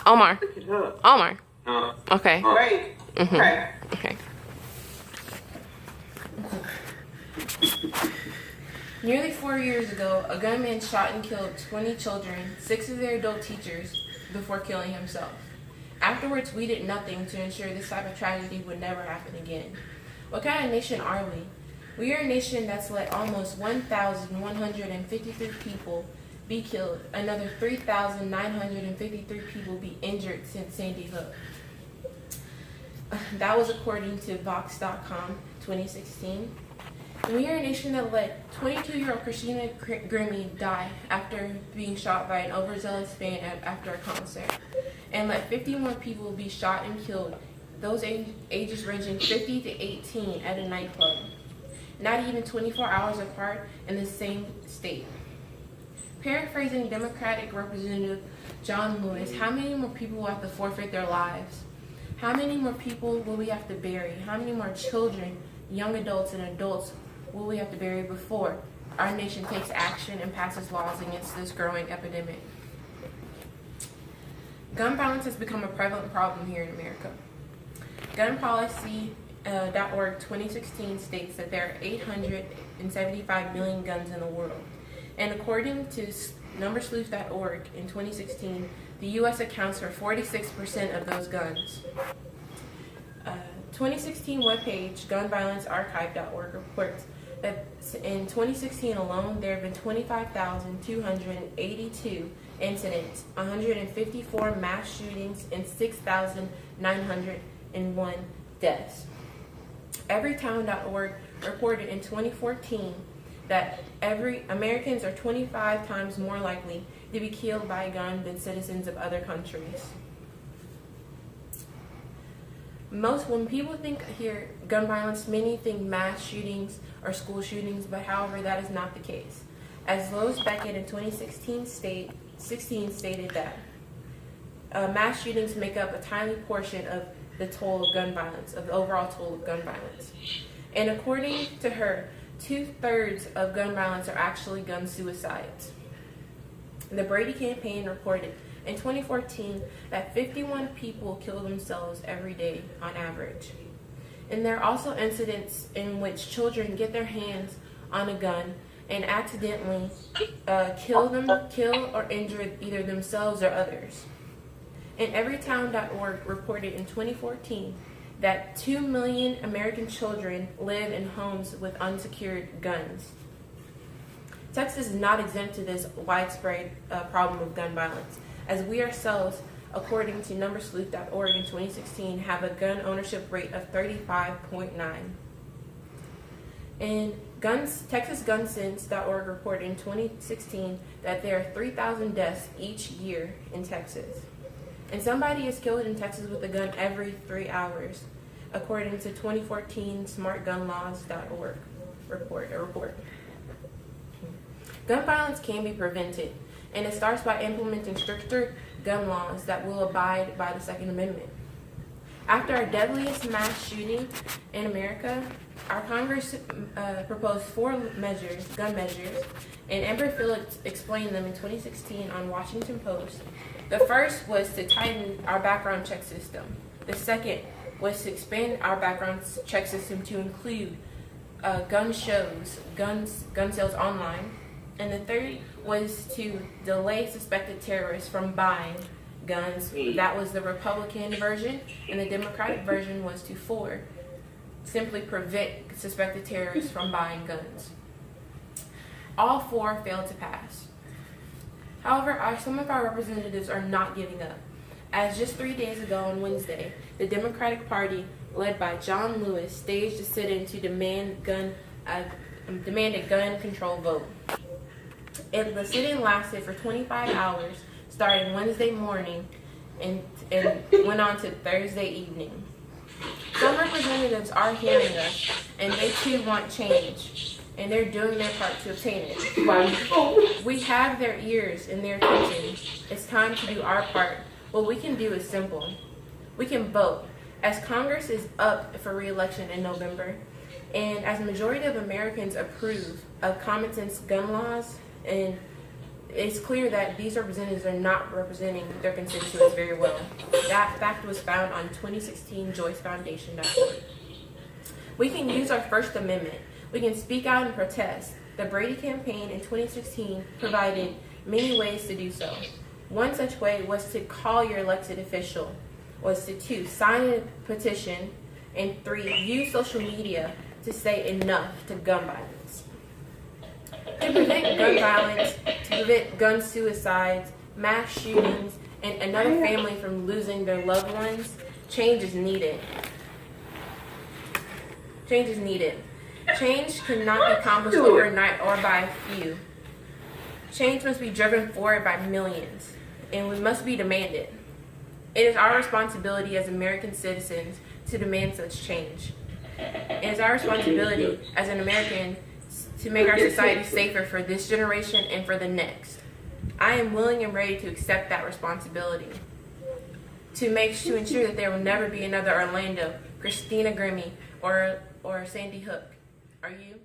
Omar. Look at her. Omar. Oh. Okay. Right. Okay. Okay. Nearly 4 years ago, a gunman shot and killed 20 children, 6 of their adult teachers, before killing himself. Afterwards, we did nothing to ensure this type of tragedy would never happen again. What kind of nation are we? We are a nation that's let almost 1,153 people be killed, another 3,953 people be injured since Sandy Hook. That was according to Vox.com 2016. And we are a nation that let 22-year-old Christina Grimmie die after being shot by an overzealous fan after a concert, and let 50 more people be shot and killed, those ages ranging 50 to 18 at a nightclub, not even 24 hours apart in the same state. Paraphrasing Democratic Representative John Lewis, how many more people will have to forfeit their lives? How many more people will we have to bury? How many more children, young adults, and adults will we have to bury before our nation takes action and passes laws against this growing epidemic? Gun violence has become a prevalent problem here in America. GunPolicy.org 2016 states that there are 875 million guns in the world. And according to NumberSleuth.org in 2016, the U.S. accounts for 46% of those guns. 2016 webpage gunviolencearchive.org reports that in 2016 alone, there have been 25,282 incidents, 154 mass shootings, and 6,901 deaths. Everytown.org reported in 2014 that Americans are 25 times more likely to be killed by a gun than citizens of other countries. When people hear gun violence, many think mass shootings or school shootings, but however, that is not the case. As Lois Beckett in 2016 stated that mass shootings make up a tiny portion of the toll of gun violence, of the overall toll of gun violence. And according to her, 2/3 of gun violence are actually gun suicides. The Brady campaign reported in 2014 that 51 people kill themselves every day on average. And there are also incidents in which children get their hands on a gun and accidentally kill or injure either themselves or others. And Everytown.org reported in 2014 that 2 million American children live in homes with unsecured guns. Texas is not exempt to this widespread problem of gun violence, as we ourselves, according to NumberSleuth.org in 2016, have a gun ownership rate of 35.9. And TexasGunSense.org reported in 2016 that there are 3,000 deaths each year in Texas. And somebody is killed in Texas with a gun every 3 hours, according to 2014 SmartGunLaws.org report. Gun violence can be prevented, and it starts by implementing stricter gun laws that will abide by the Second Amendment. After our deadliest mass shooting in America, our Congress proposed 4 gun measures, and Amber Phillips explained them in 2016 on Washington Post. The first was to tighten our background check system. The second was to expand our background check system to include gun shows, gun sales online. And the third was to delay suspected terrorists from buying guns. That was the Republican version, and the Democratic version was to simply prevent suspected terrorists from buying guns. All 4 failed to pass. However, some of our representatives are not giving up, as just 3 days ago on Wednesday, the Democratic Party, led by John Lewis, staged a sit-in to demand a gun control vote. The sit-in lasted for 25 hours, starting Wednesday morning and went on to Thursday evening. Some representatives are hearing us, and they too want change, and they're doing their part to obtain it. We have their ears and their attention. It's time to do our part. What we can do is simple. We can vote, as Congress is up for re-election in November, and as a majority of Americans approve of common sense gun laws, and it's clear that these representatives are not representing their constituents very well. That fact was found on 2016 JoyceFoundation.org. We can use our First Amendment. We can speak out and protest. The Brady campaign in 2016 provided many ways to do so. One such way was to call your elected official, was to 2, sign a petition, and 3, use social media to say enough to gun violence. To prevent gun violence, to prevent gun suicides, mass shootings, and another family from losing their loved ones, change is needed. Change is needed. Change cannot be accomplished overnight or by a few. Change must be driven forward by millions, and we must be demanded. It is our responsibility as American citizens to demand such change. It is our responsibility as an American to make our society safer for this generation and for the next. I am willing and ready to accept that responsibility, to ensure that there will never be another Orlando, Christina Grimmie, or Sandy Hook. Are you?